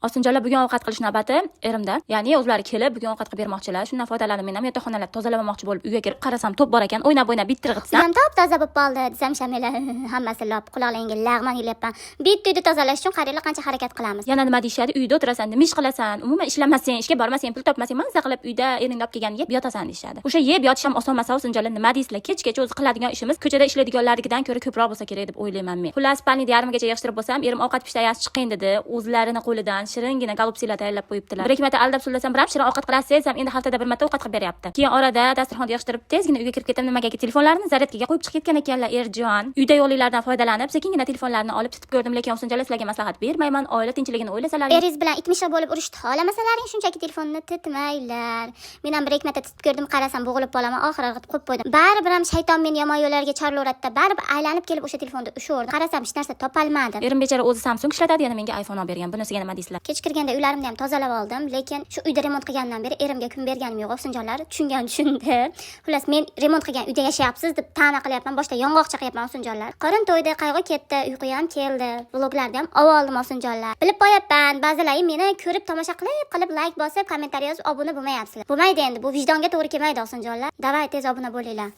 Ovsinjonlar bugun ovqat qilish navbati erimda. Ya'ni o'zlari kelib bugun ovqat qilib bermoqchilar. Shundan foydalanib men ham yotoqxonalarni tozalamoqchi bo'lib uyga kirib qarasam to'p bor ekan. O'ynab bitirg'itsam. Uyam top-toza bo'lib qoldi. Desam Shamila hammasi lop, quloqlaringga lag'man ilyapman. Bitta uyni tozalash uchun qaranglar qancha harakat qilamiz. Yana nima deyishadi? Uyda o'tirasan, nima ish qilasan? Umuman ishlamasang, ishga bormasang, pul topmasang, maza qilib uyda ering olib kelgan yeb yotasan deyishadi. O'sha yeb yotish ham oson emas, ovsinjonlar. Nima deysizlar? Kech-kecha o'zi qiladigan ishimiz ko'chada ishlaydiganlardan ko'ra ko'proq bo'lsa kerak deb o'ylayman men. Xullas, palni yarmigacha yig'ishtirib bo'lsam, erim ovqat pishirayapsiz chiqing dedi. O'zlarini qo'lidan shiringina golubsilar tayyorlab qo'yibdilar. Bir ikki marta aldab sulasam, biram shirin ovqat qilasiz desam, endi haftada bir marta ovqat qilib beryapti. Keyin orada dasturxonni yig'ishtirib tezgina uyga kirib ketaman. Nimaga telefonlarini zaryadkaga qo'yib chiqib ketgan ekanlar Erjon. Uyda yo'qliklardan foydalanib, sekingina telefonlarini olib titib ko'rdim, lekin ovsinjonlar sizlarga maslahat bermayman. Oila tinchligini o'ylasalar, Eringiz bilan itmisha bo'lib urushni xohlamasalaring, shunchaki telefonni titmanglar. Men ham bir ikki marta titib ko'rdim, qarasam bo'g'ilib qolaman, oxiri qo'yib qo'ydim. Baribir ham shayton meni yomon yo'llarga chorlayapti. Baribir aylanib kelib o'sha telefonni ushladim. Qarasam hech narsa topolmadim. erim bechora o'zi Samsung ishlatadi, yana menga iPhone olib bergan. Bunisiga nima deysizlar? Kech kirganda uylarimni ham tozalab oldim, lekin shu uyda remont qilgandan beri erimga kun berganim yo'q, ovsinjonlar. Tushundi. Xullas, men remont qilgan uyda yashayapsiz deb ta'na qilyapman, boshda yong'oq chaqyapman ovsinjonlar. Qorin to'ydi, qayg'u ketdi, uyqu ham keldi. Vloglarni ham oldim ovsinjonlar. Bilib qo'yapman, ba'zilari meni ko'rib tomosha qilib, like bosib, kommentariy yozib obuna bo'lmayapsizlar. Bo'lmaydi endi, bu vijdonga to'g'ri kelmaydi ovsinjonlar. Davay tez obuna bo'linglar.